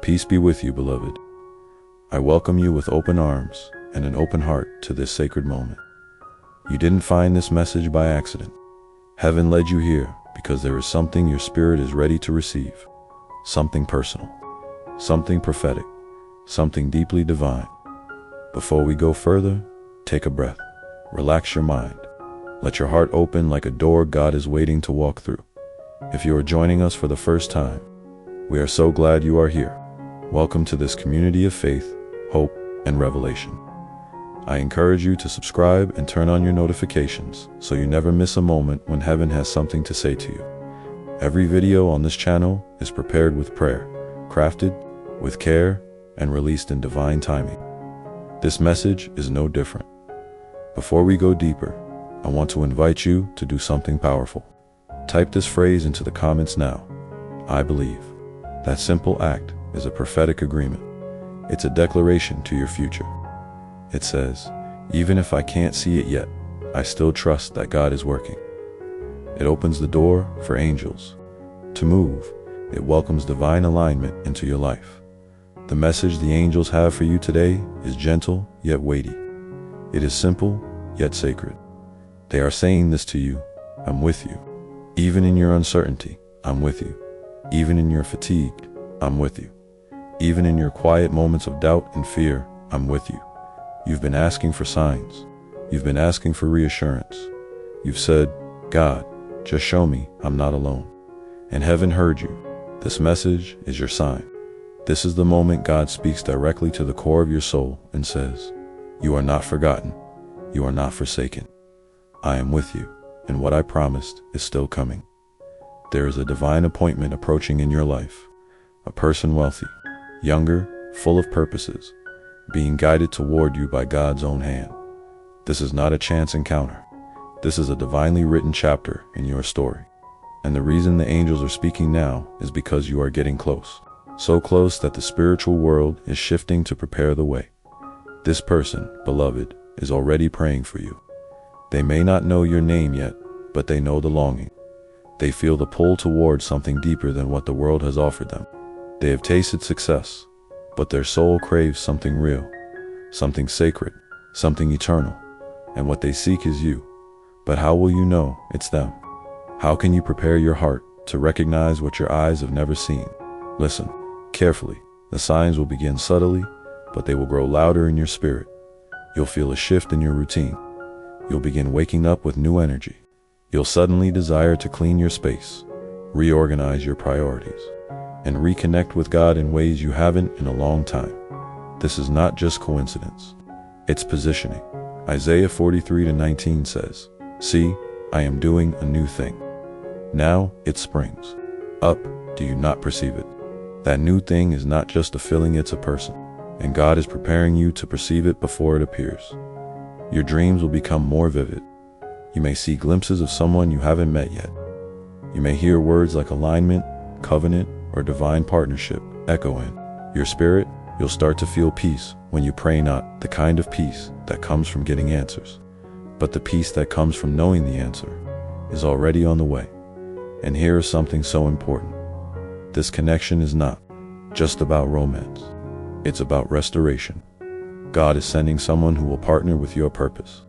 Peace be with you, beloved. I welcome you with open arms and an open heart to this sacred moment. You didn't find this message by accident. Heaven led you here because there is something your spirit is ready to receive. Something personal, something prophetic, something deeply divine. Before we go further, take a breath, relax your mind, let your heart open like a door God is waiting to walk through. If you are joining us for the first time, we are so glad you are here. Welcome to this community of faith, hope, and revelation. I encourage you to subscribe and turn on your notifications so you never miss a moment when heaven has something to say to you. Every video on this channel is prepared with prayer, crafted with care, and released in divine timing. This message is no different. Before we go deeper, I want to invite you to do something powerful. Type this phrase into the comments now. I believe. That simple act is a prophetic agreement. It's a declaration to your future. It says, even if I can't see it yet, I still trust that God is working. It opens the door for angels to move. It welcomes divine alignment into your life. The message the angels have for you today is gentle yet weighty. It is simple yet sacred. They are saying this to you: I'm with you. Even in your uncertainty, I'm with you. Even in your fatigue, I'm with you. Even in your quiet moments of doubt and fear, I'm with you. You've been asking for signs. You've been asking for reassurance. You've said, God, just show me I'm not alone. And heaven heard you. This message is your sign. This is the moment God speaks directly to the core of your soul and says, you are not forgotten. You are not forsaken. I am with you, and what I promised is still coming. There is a divine appointment approaching in your life. A person wealthy, younger, full of purposes, being guided toward you by God's own hand. This is not a chance encounter. This is a divinely written chapter in your story. And the reason the angels are speaking now is because you are getting close. So close that the spiritual world is shifting to prepare the way. This person, beloved, is already praying for you. They may not know your name yet, but they know the longing. They feel the pull towards something deeper than what the world has offered them. They have tasted success, but their soul craves something real, something sacred, something eternal, and what they seek is you. But how will you know it's them? How can you prepare your heart to recognize what your eyes have never seen? Listen carefully. The signs will begin subtly, but they will grow louder in your spirit. You'll feel a shift in your routine. You'll begin waking up with new energy. You'll suddenly desire to clean your space, reorganize your priorities, and reconnect with God in ways you haven't in a long time. This is not just coincidence. It's positioning. Isaiah 43:19 says, see, I am doing a new thing. Now it springs up. Do you not perceive it? That new thing is not just a feeling, it's a person. And God is preparing you to perceive it before it appears. Your dreams will become more vivid. You may see glimpses of someone you haven't met yet. You may hear words like alignment, covenant, or divine partnership echo in your spirit. You'll start to feel peace when you pray, not the kind of peace that comes from getting answers, but the peace that comes from knowing the answer is already on the way. And here is something so important. This connection is not just about romance. It's about restoration. God is sending someone who will partner with your purpose.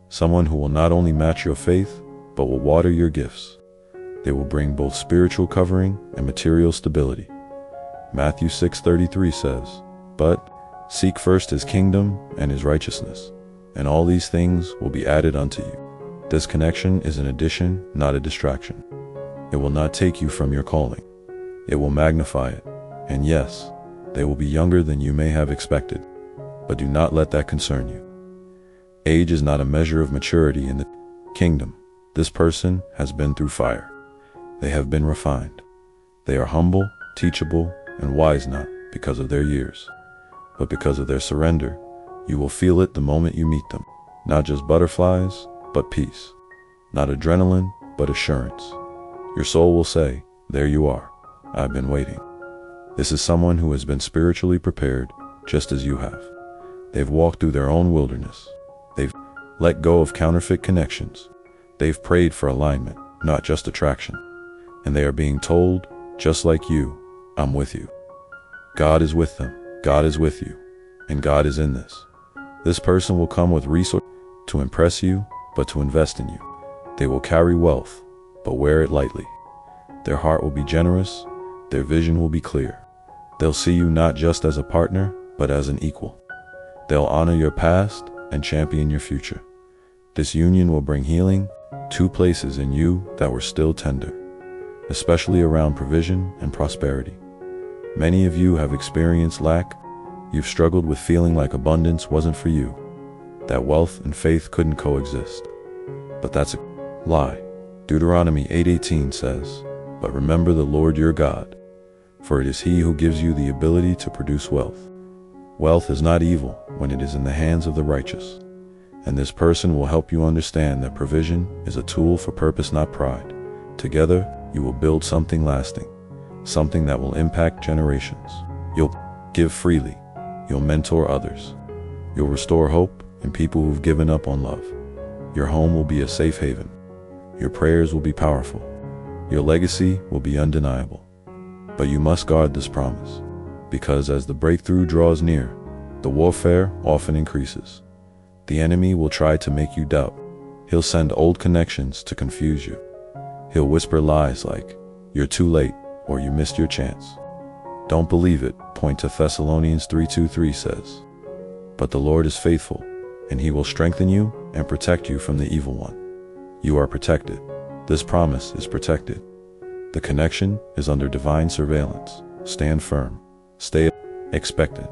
Someone who will not only match your faith, but will water your gifts. They will bring both spiritual covering and material stability. Matthew 6:33 says, but seek first his kingdom and his righteousness, and all these things will be added unto you. This connection is an addition, not a distraction. It will not take you from your calling. It will magnify it. And yes, they will be younger than you may have expected, but do not let that concern you. Age is not a measure of maturity in the kingdom. This person has been through fire. They have been refined. They are humble, teachable, and wise, not because of their years, but because of their surrender. You will feel it the moment you meet them. Not just butterflies, but peace. Not adrenaline, but assurance. Your soul will say, there you are. I've been waiting. This is someone who has been spiritually prepared just as you have. They've walked through their own wilderness. They've let go of counterfeit connections. They've prayed for alignment, not just attraction. And they are being told, just like you, I'm with you. God is with them, God is with you, and God is in this. This person will come with resources to impress you, but to invest in you. They will carry wealth, but wear it lightly. Their heart will be generous, their vision will be clear. They'll see you not just as a partner, but as an equal. They'll honor your past and champion your future. This union will bring healing to places in you that were still tender, especially around provision and prosperity. Many of you have experienced lack. You've struggled with feeling like abundance wasn't for you, that wealth and faith couldn't coexist. But that's a lie. Deuteronomy 8:18 says, "But remember the Lord your God, for it is He who gives you the ability to produce wealth." Wealth is not evil when it is in the hands of the righteous, and this person will help you understand that provision is a tool for purpose, not pride. Together, you will build something lasting, something that will impact generations. You'll give freely, you'll mentor others, you'll restore hope in people who've given up on love. Your home will be a safe haven, your prayers will be powerful, your legacy will be undeniable. But you must guard this promise, because as the breakthrough draws near, the warfare often increases. The enemy will try to make you doubt. He'll send old connections to confuse you. He'll whisper lies like, "You're too late," or "You missed your chance." Don't believe it. Point to Thessalonians 3:2-3 says, "But the Lord is faithful, and He will strengthen you and protect you from the evil one." You are protected. This promise is protected. The connection is under divine surveillance. Stand firm. Stay expectant.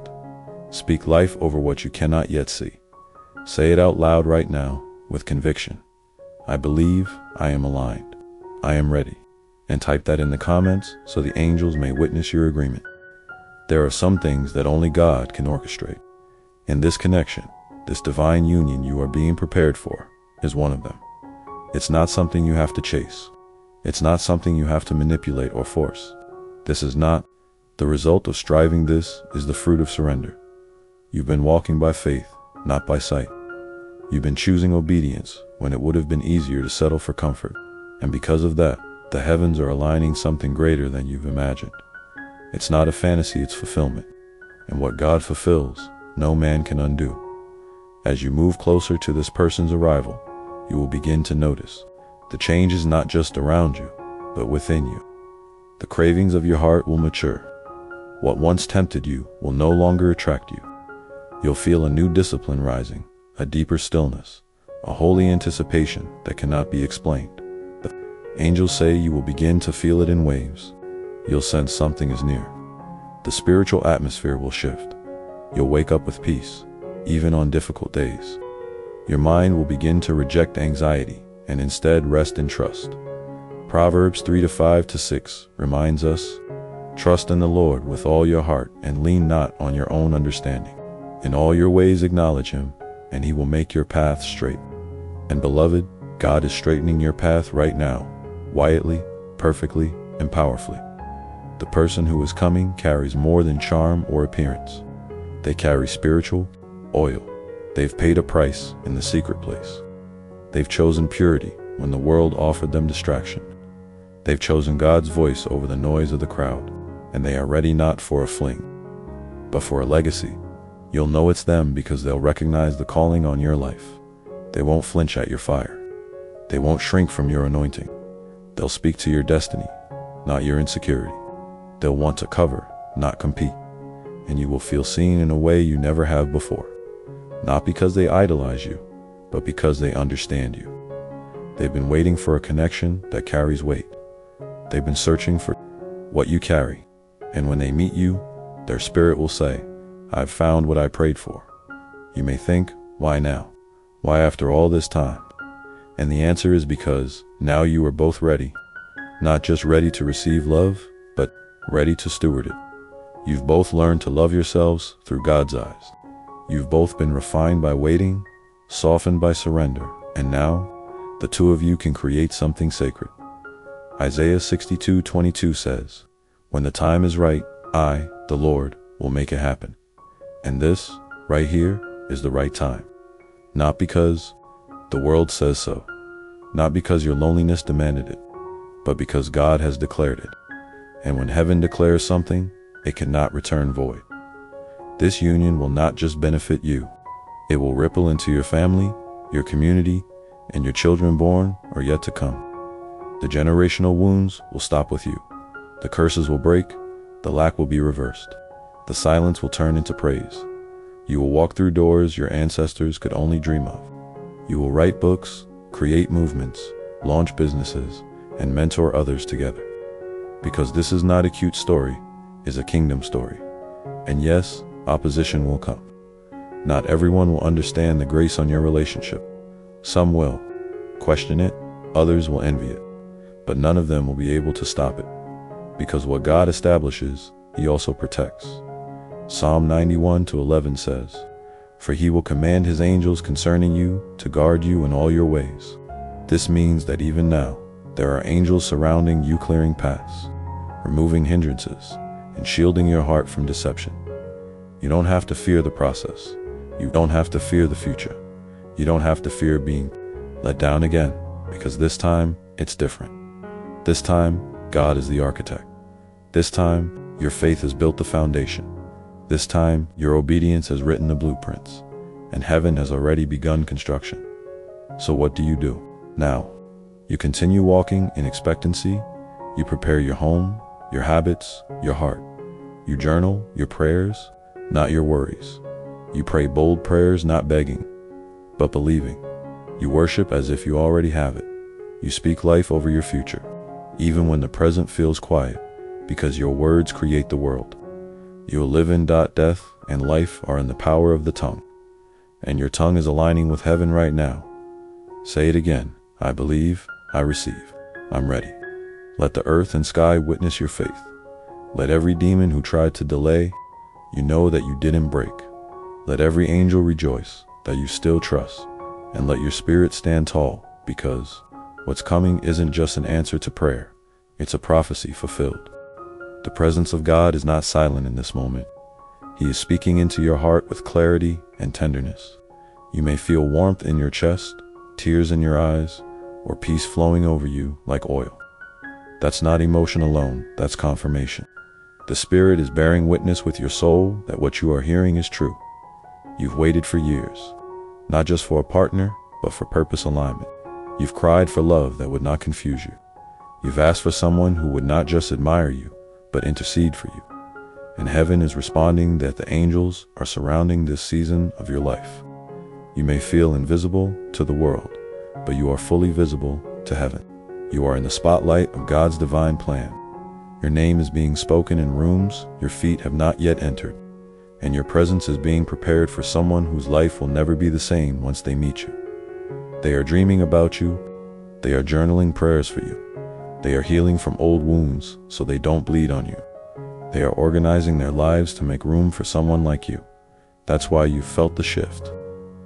Speak life over what you cannot yet see. Say it out loud right now with conviction. I believe, I am aligned, I am ready. And type that in the comments so the angels may witness your agreement. There are some things that only God can orchestrate. And this connection, this divine union you are being prepared for, is one of them. It's not something you have to chase. It's not something you have to manipulate or force. This is not the result of striving. This is the fruit of surrender. You've been walking by faith, not by sight. You've been choosing obedience when it would have been easier to settle for comfort. And because of that, the heavens are aligning something greater than you've imagined. It's not a fantasy, it's fulfillment. And what God fulfills, no man can undo. As you move closer to this person's arrival, you will begin to notice the change is not just around you, but within you. The cravings of your heart will mature. What once tempted you will no longer attract you. You'll feel a new discipline rising, a deeper stillness, a holy anticipation that cannot be explained. The angels say you will begin to feel it in waves. You'll sense something is near. The spiritual atmosphere will shift. You'll wake up with peace, even on difficult days. Your mind will begin to reject anxiety and instead rest in trust. Proverbs 3:5-6 reminds us, "Trust in the Lord with all your heart and lean not on your own understanding. In all your ways acknowledge Him, and He will make your path straight." And beloved, God is straightening your path right now, quietly, perfectly, and powerfully. The person who is coming carries more than charm or appearance. They carry spiritual oil. They've paid a price in the secret place. They've chosen purity when the world offered them distraction. They've chosen God's voice over the noise of the crowd, and they are ready not for a fling, but for a legacy. You'll know it's them because they'll recognize the calling on your life. They won't flinch at your fire. They won't shrink from your anointing. They'll speak to your destiny, not your insecurity. They'll want to cover, not compete. And you will feel seen in a way you never have before. Not because they idolize you, but because they understand you. They've been waiting for a connection that carries weight. They've been searching for what you carry. And when they meet you, their spirit will say, "I've found what I prayed for." You may think, why now? Why after all this time? And the answer is because now you are both ready. Not just ready to receive love, but ready to steward it. You've both learned to love yourselves through God's eyes. You've both been refined by waiting, softened by surrender, and now, the two of you can create something sacred. Isaiah 62:22 says, "When the time is right, I, the Lord, will make it happen." And this, right here, is the right time. Not because the world says so, not because your loneliness demanded it, but because God has declared it. And when heaven declares something, it cannot return void. This union will not just benefit you, it will ripple into your family, your community, and your children born or yet to come. The generational wounds will stop with you. The curses will break, the lack will be reversed. The silence will turn into praise. You will walk through doors your ancestors could only dream of. You will write books, create movements, launch businesses, and mentor others together. Because this is not a cute story, it's a kingdom story. And yes, opposition will come. Not everyone will understand the grace on your relationship. Some will question it, others will envy it, but none of them will be able to stop it. Because what God establishes, He also protects. Psalm 91:11 says, "For He will command His angels concerning you to guard you in all your ways." This means that even now, there are angels surrounding you, clearing paths, removing hindrances, and shielding your heart from deception. You don't have to fear the process. You don't have to fear the future. You don't have to fear being let down again, because this time, it's different. This time, God is the architect. This time, your faith has built the foundation. This time, your obedience has written the blueprints, and heaven has already begun construction. So what do? Now, you continue walking in expectancy. You prepare your home, your habits, your heart. You journal your prayers, not your worries. You pray bold prayers, not begging, but believing. You worship as if you already have it. You speak life over your future, even when the present feels quiet, because your words create the world. You will live in. Death and life are in the power of the tongue, and your tongue is aligning with heaven right now. Say it again. I believe, I receive, I'm ready. Let the earth and sky witness your faith. Let every demon who tried to delay, you know that you didn't break. Let every angel rejoice that you still trust, and let your spirit stand tall, because what's coming isn't just an answer to prayer, it's a prophecy fulfilled. The presence of God is not silent in this moment. He is speaking into your heart with clarity and tenderness. You may feel warmth in your chest, tears in your eyes, or peace flowing over you like oil. That's not emotion alone, that's confirmation. The Spirit is bearing witness with your soul that what you are hearing is true. You've waited for years, not just for a partner, but for purpose alignment. You've cried for love that would not confuse you. You've asked for someone who would not just admire you, but intercede for you. And heaven is responding that the angels are surrounding this season of your life. You may feel invisible to the world, but you are fully visible to heaven. You are in the spotlight of God's divine plan. Your name is being spoken in rooms your feet have not yet entered, and your presence is being prepared for someone whose life will never be the same once they meet you. They are dreaming about you. They are journaling prayers for you. They are healing from old wounds so they don't bleed on you. They are organizing their lives to make room for someone like you. That's why you felt the shift.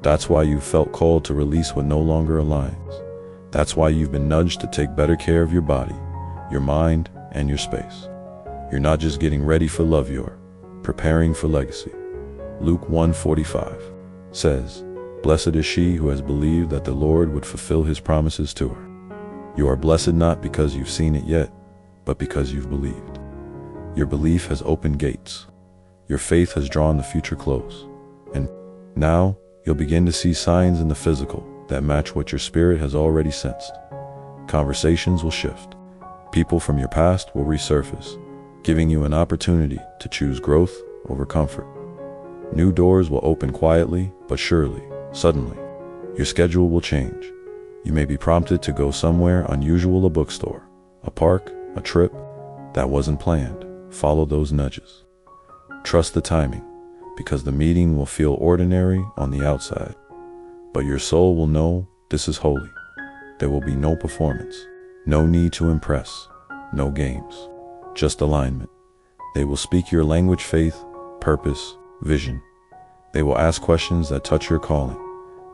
That's why you felt called to release what no longer aligns. That's why you've been nudged to take better care of your body, your mind, and your space. You're not just getting ready for love, you're preparing for legacy. Luke 1:45 says, "Blessed is she who has believed that the Lord would fulfill His promises to her." You are blessed not because you've seen it yet, but because you've believed. Your belief has opened gates. Your faith has drawn the future close. And now you'll begin to see signs in the physical that match what your spirit has already sensed. Conversations will shift. People from your past will resurface, giving you an opportunity to choose growth over comfort. New doors will open quietly, but surely, suddenly. Your schedule will change. You may be prompted to go somewhere unusual, a bookstore, a park, a trip that wasn't planned. Follow those nudges. Trust the timing, because the meeting will feel ordinary on the outside, but your soul will know this is holy. There will be no performance, no need to impress, no games, just alignment. They will speak your language, faith, purpose, vision. They will ask questions that touch your calling.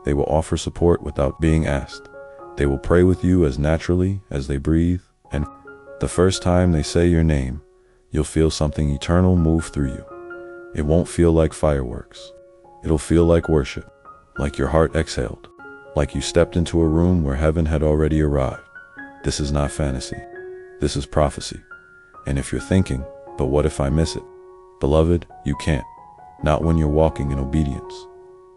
They will offer support without being asked. They will pray with you as naturally as they breathe, and the first time they say your name, you'll feel something eternal move through you. It won't feel like fireworks. It'll feel like worship, like your heart exhaled, like you stepped into a room where heaven had already arrived. This is not fantasy. This is prophecy. And if you're thinking, but what if I miss it? Beloved, you can't. Not when you're walking in obedience.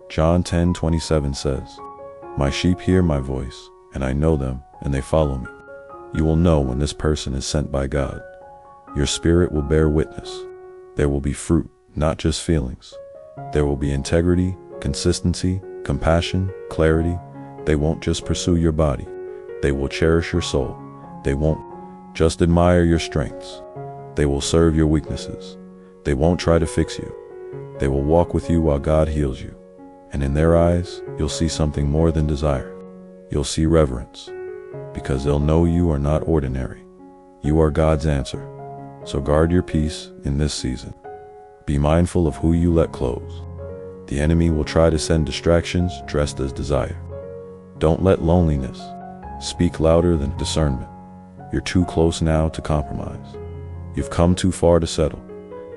John 10:27 says, "My sheep hear my voice, and I know them, and they follow me." You will know when this person is sent by God. Your spirit will bear witness. There will be fruit, not just feelings. There will be integrity, consistency, compassion, clarity. They won't just pursue your body. They will cherish your soul. They won't just admire your strengths. They will serve your weaknesses. They won't try to fix you. They will walk with you while God heals you. And in their eyes, you'll see something more than desire. You'll see reverence, because they'll know you are not ordinary. You are God's answer. So guard your peace in this season. Be mindful of who you let close. The enemy will try to send distractions dressed as desire. Don't let loneliness speak louder than discernment. You're too close now to compromise. You've come too far to settle.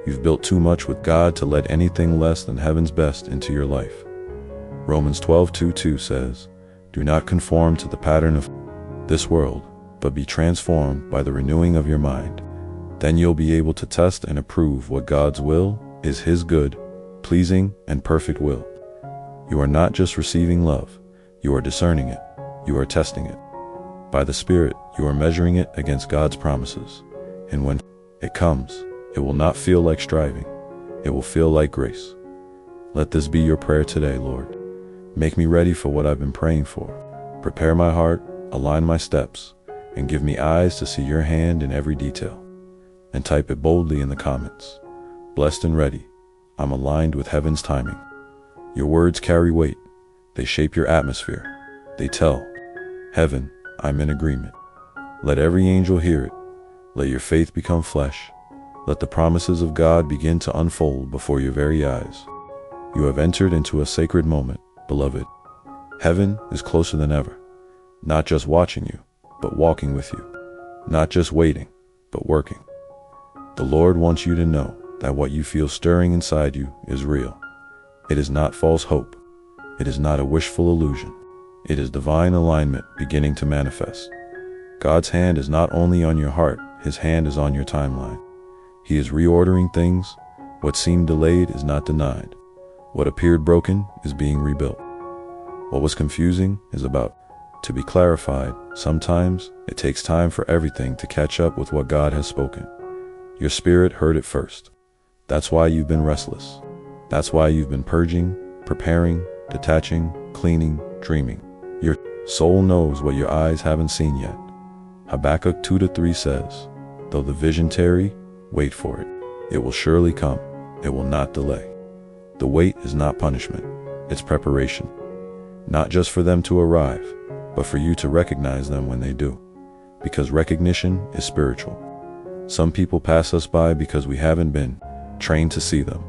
You've built too much with God to let anything less than heaven's best into your life. Romans 12:2 says, "Do not conform to the pattern of this world, but be transformed by the renewing of your mind. Then you'll be able to test and approve what God's will is, His good, pleasing, and perfect will." You are not just receiving love, you are discerning it, you are testing it. By the Spirit, you are measuring it against God's promises. And when it comes, it will not feel like striving, it will feel like grace. Let this be your prayer today, Lord. Make me ready for what I've been praying for. Prepare my heart, align my steps, and give me eyes to see your hand in every detail. And type it boldly in the comments. Blessed and ready. I'm aligned with heaven's timing. Your words carry weight. They shape your atmosphere. They tell heaven, I'm in agreement. Let every angel hear it. Let your faith become flesh. Let the promises of God begin to unfold before your very eyes. You have entered into a sacred moment, beloved. Heaven is closer than ever. Not just watching you, but walking with you. Not just waiting, but working. The Lord wants you to know that what you feel stirring inside you is real. It is not false hope. It is not a wishful illusion. It is divine alignment beginning to manifest. God's hand is not only on your heart, His hand is on your timeline. He is reordering things. What seemed delayed is not denied. What appeared broken is being rebuilt. What was confusing is about to be clarified. Sometimes it takes time for everything to catch up with what God has spoken. Your spirit heard it first. That's why you've been restless. That's why you've been purging, preparing, detaching, cleaning, dreaming. Your soul knows what your eyes haven't seen yet. Habakkuk 2-3 says, "Though the vision tarry, wait for it. It will surely come. It will not delay." The wait is not punishment. It's preparation. Not just for them to arrive, but for you to recognize them when they do. Because recognition is spiritual. Some people pass us by because we haven't been trained to see them.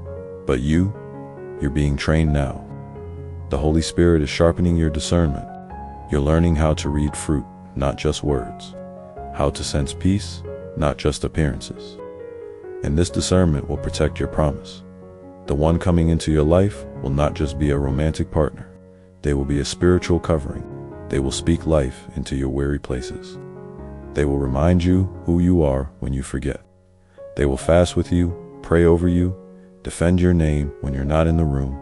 But you're being trained now. The Holy Spirit is sharpening your discernment. You're learning how to read fruit, not just words. How to sense peace, not just appearances. And this discernment will protect your promise. The one coming into your life will not just be a romantic partner. They will be a spiritual covering. They will speak life into your weary places. They will remind you who you are when you forget. They will fast with you, pray over you, defend your name when you're not in the room,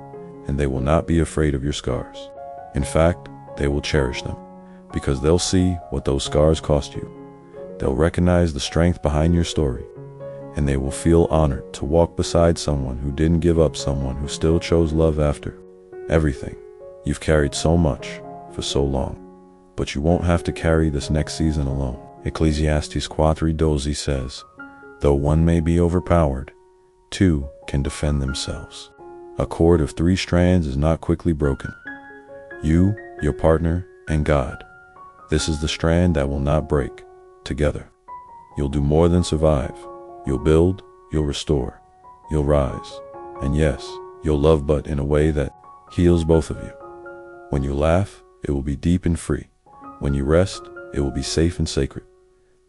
and they will not be afraid of your scars. In fact, they will cherish them, because they'll see what those scars cost you. They'll recognize the strength behind your story, and they will feel honored to walk beside someone who didn't give up, someone who still chose love after everything. You've carried so much for so long, but you won't have to carry this next season alone. Ecclesiastes 4:12 says, "Though one may be overpowered, two can defend themselves." A cord of 3 strands is not quickly broken. You, your partner, and God. This is the strand that will not break. Together, you'll do more than survive. You'll build, you'll restore, you'll rise, and yes, you'll love, but in a way that heals both of you. When you laugh, it will be deep and free. When you rest, it will be safe and sacred.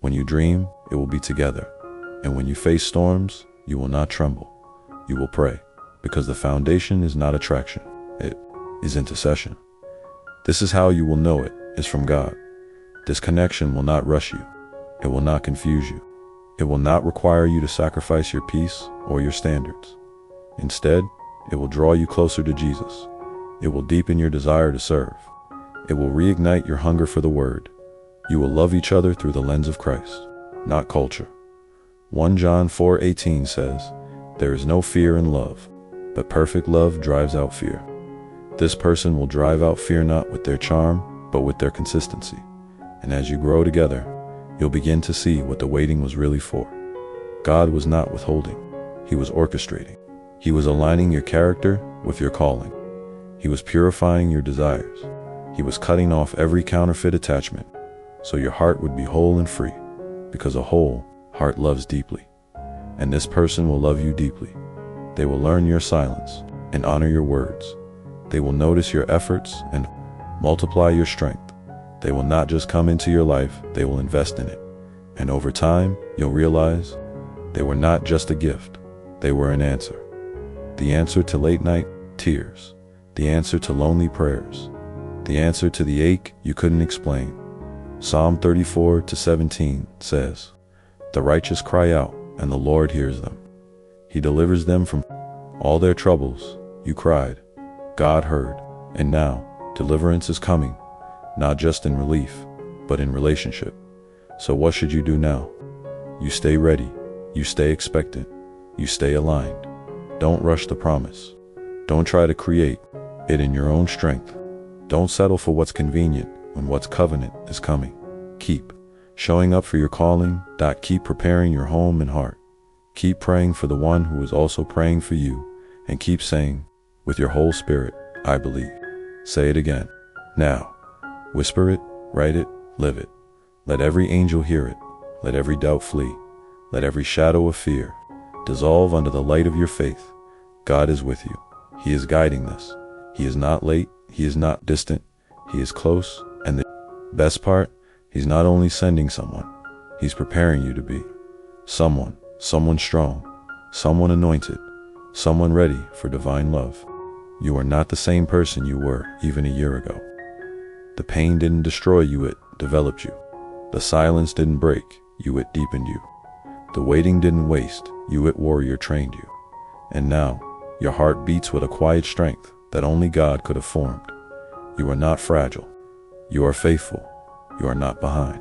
When you dream, it will be together. And when you face storms, you will not tremble. You will pray, because the foundation is not attraction. It is intercession. This is how you will know it is from God. This connection will not rush you. It will not confuse you. It will not require you to sacrifice your peace or your standards. Instead, it will draw you closer to Jesus. It will deepen your desire to serve. It will reignite your hunger for the Word. You will love each other through the lens of Christ, not culture. 1 John 4:18 says, "There is no fear in love, but perfect love drives out fear." This person will drive out fear not with their charm, but with their consistency. And as you grow together, you'll begin to see what the waiting was really for. God was not withholding. He was orchestrating. He was aligning your character with your calling. He was purifying your desires. He was cutting off every counterfeit attachment, so your heart would be whole and free, because a whole heart loves deeply. And this person will love you deeply. They will learn your silence and honor your words. They will notice your efforts and multiply your strength. They will not just come into your life, they will invest in it. And over time, you'll realize they were not just a gift, they were an answer. The answer to late night tears. The answer to lonely prayers. The answer to the ache you couldn't explain. Psalm 34:17 says, "The righteous cry out, and the Lord hears them. He delivers them from all their troubles." You cried, God heard, and now deliverance is coming, not just in relief, but in relationship. So what should you do now? You stay ready, you stay expectant, you stay aligned. Don't rush the promise. Don't try to create it in your own strength. Don't settle for what's convenient when what's covenant is coming. Keep showing up for your calling. Keep preparing your home and heart. Keep praying for the one who is also praying for you, and keep saying, with your whole spirit, I believe. Say it again. Now. Whisper it, write it, live it. Let every angel hear it. Let every doubt flee. Let every shadow of fear dissolve under the light of your faith. God is with you. He is guiding this. He is not late. He is not distant. He is close. And the best part, He's not only sending someone, He's preparing you to be someone strong, someone anointed, someone ready for divine love. You are not the same person you were even a year ago. The pain didn't destroy you, it developed you. The silence didn't break you, it deepened you. The waiting didn't waste you, it warrior trained you. And now, your heart beats with a quiet strength that only God could have formed. You are not fragile. You are faithful. You are not behind.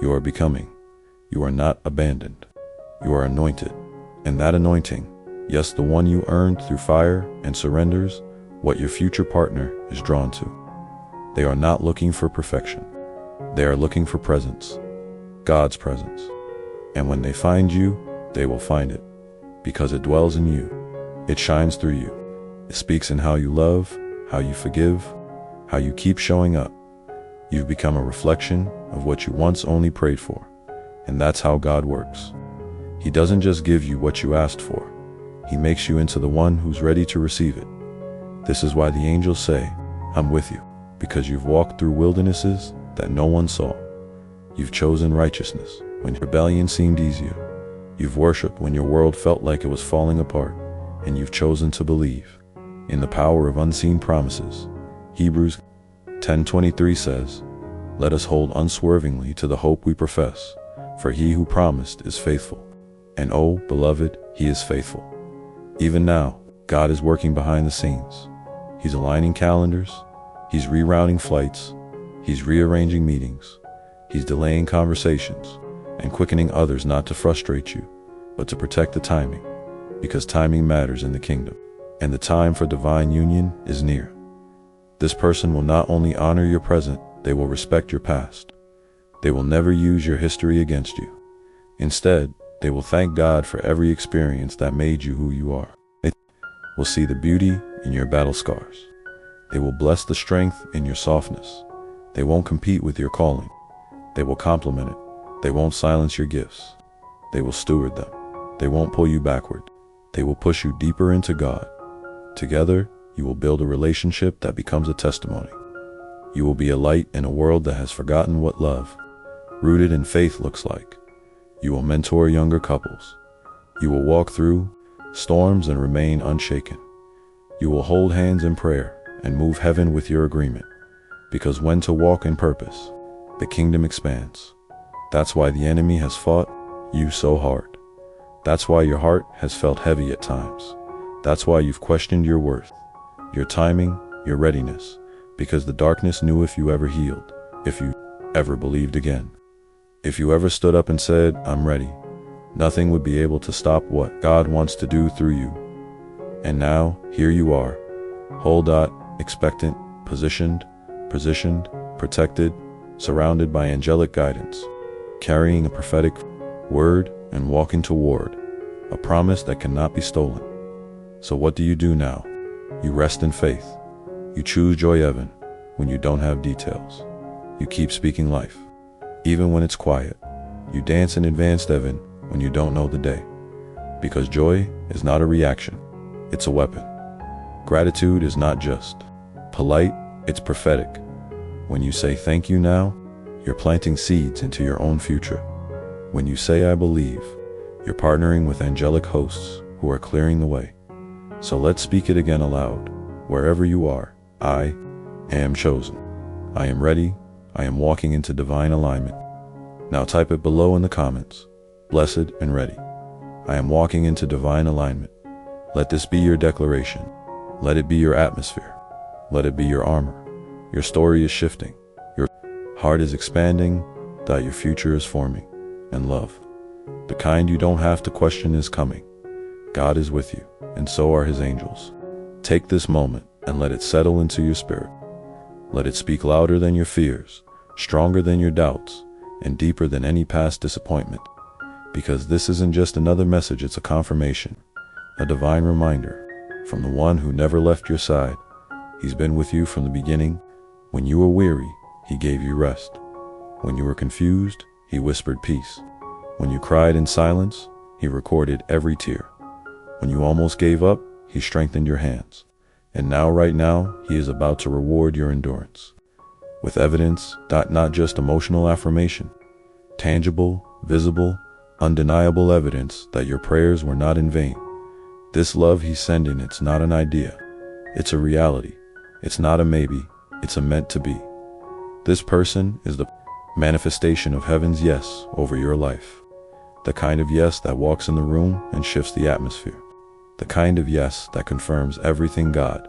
You are becoming. You are not abandoned. You are anointed. And that anointing, yes, the one you earned through fire and surrenders, what your future partner is drawn to. They are not looking for perfection. They are looking for presence, God's presence. And when they find you, they will find it, because it dwells in you. It shines through you. It speaks in how you love, how you forgive, how you keep showing up. You've become a reflection of what you once only prayed for. And that's how God works. He doesn't just give you what you asked for. He makes you into the one who's ready to receive it. This is why the angels say, I'm with you, because you've walked through wildernesses that no one saw. You've chosen righteousness when rebellion seemed easier. You've worshiped when your world felt like it was falling apart. And you've chosen to believe in the power of unseen promises. Hebrews 10:23 says, let us hold unswervingly to the hope we profess, for he who promised is faithful. And oh, beloved, he is faithful. Even now, God is working behind the scenes. He's aligning calendars. He's rerouting flights. He's rearranging meetings. He's delaying conversations and quickening others, not to frustrate you, but to protect the timing, because timing matters in the kingdom, and the time for divine union is near. This person will not only honor your present, they will respect your past. They will never use your history against you. Instead, they will thank God for every experience that made you who you are. They will see the beauty in your battle scars. They will bless the strength in your softness. They won't compete with your calling. They will complement it. They won't silence your gifts. They will steward them. They won't pull you backward. They will push you deeper into God. Together, you will build a relationship that becomes a testimony. You will be a light in a world that has forgotten what love, rooted in faith, looks like. You will mentor younger couples. You will walk through storms and remain unshaken. You will hold hands in prayer and move heaven with your agreement. Because when to walk in purpose, the kingdom expands. That's why the enemy has fought. you so hard. That's why your heart has felt heavy at times. That's why you've questioned your worth, your timing, your readiness, because the darkness knew if you ever healed, if you ever believed again, if you ever stood up and said, I'm ready, nothing would be able to stop what God wants to do through you. And now, here you are, expectant, positioned, protected, surrounded by angelic guidance, carrying a prophetic word and walking toward a promise that cannot be stolen. So what do you do now? You rest in faith. You choose Joy Evan when you don't have details. You keep speaking life, even when it's quiet. You dance in Advanced Evan when you don't know the day. Because joy is not a reaction, it's a weapon. Gratitude is not just polite, it's prophetic. When you say thank you now, you're planting seeds into your own future. When you say I believe, you're partnering with angelic hosts who are clearing the way. So let's speak it again aloud. Wherever you are, I am chosen. I am ready. I am walking into divine alignment. Now type it below in the comments. Blessed and ready. I am walking into divine alignment. Let this be your declaration. Let it be your atmosphere. Let it be your armor. Your story is shifting. Your heart is expanding. That your future is forming. And love, the kind you don't have to question, is coming. God is with you, and so are his angels. Take this moment and let it settle into your spirit. Let it speak louder than your fears, stronger than your doubts, and deeper than any past disappointment. Because this isn't just another message, it's a confirmation, a divine reminder from the one who never left your side. He's been with you from the beginning. When you were weary, he gave you rest. When you were confused, he whispered peace. When you cried in silence, he recorded every tear. When you almost gave up, he strengthened your hands. And now, right now, he is about to reward your endurance. With evidence, not just emotional affirmation, tangible, visible, undeniable evidence that your prayers were not in vain. This love he's sending, it's not an idea. It's a reality. It's not a maybe. It's a meant to be. This person is the manifestation of heaven's yes over your life. The kind of yes that walks in the room and shifts the atmosphere. The kind of yes that confirms everything God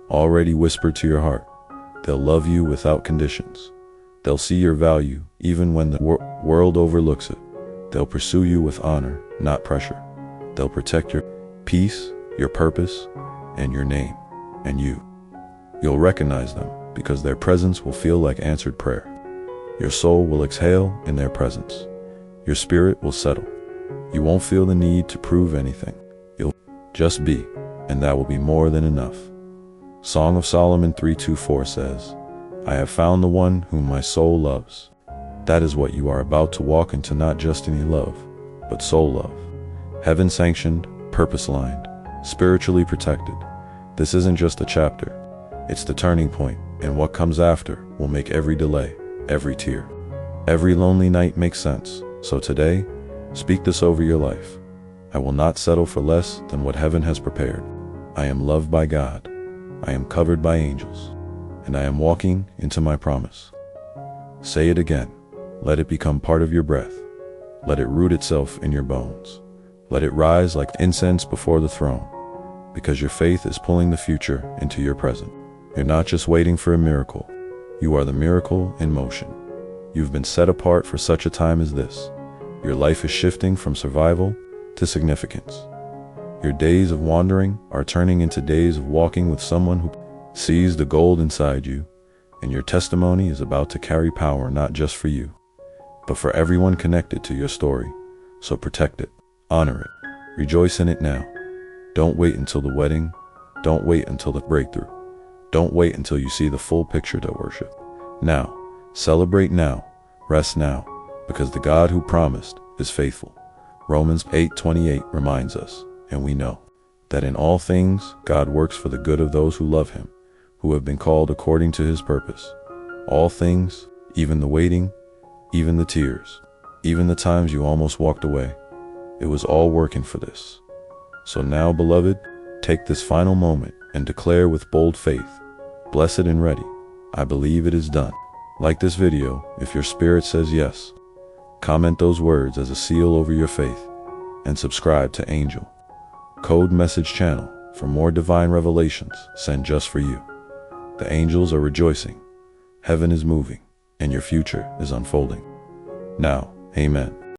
already whispered to your heart. They'll love you without conditions. They'll see your value even when the world overlooks it. They'll pursue you with honor, not pressure. They'll protect your peace, your purpose, and your name, and you. You'll recognize them because their presence will feel like answered prayer. Your soul will exhale in their presence. Your spirit will settle. You won't feel the need to prove anything. You'll just be, and that will be more than enough. Song of Solomon 3:2-4 says, I have found the one whom my soul loves. That is what you are about to walk into, not just any love, but soul love. Heaven sanctioned, purpose lined, spiritually protected. This isn't just a chapter. It's the turning point, and what comes after will make every delay, every tear, every lonely night make sense. So today, speak this over your life. I will not settle for less than what heaven has prepared. I am loved by God. I am covered by angels, and I am walking into my promise. Say it again. Let it become part of your breath. Let it root itself in your bones. Let it rise like incense before the throne, because your faith is pulling the future into your present. You're not just waiting for a miracle. You are the miracle in motion. You've been set apart for such a time as this. Your life is shifting from survival to significance. Your days of wandering are turning into days of walking with someone who sees the gold inside you, and your testimony is about to carry power not just for you, but for everyone connected to your story. So protect it, honor it, rejoice in it now. Don't wait until the wedding. Don't wait until the breakthrough. Don't wait until you see the full picture to worship. Now, celebrate now, rest now, because the God who promised is faithful. Romans 8:28 reminds us, and we know, that in all things God works for the good of those who love him, who have been called according to his purpose. All things, even the waiting, even the tears, even the times you almost walked away, it was all working for this. So now, beloved, take this final moment and declare with bold faith, blessed and ready, I believe it is done. Like this video if your spirit says yes. Comment those words as a seal over your faith, and subscribe to Angel Code Message channel for more divine revelations sent just for you. The angels are rejoicing, heaven is moving, and your future is unfolding. Now, amen.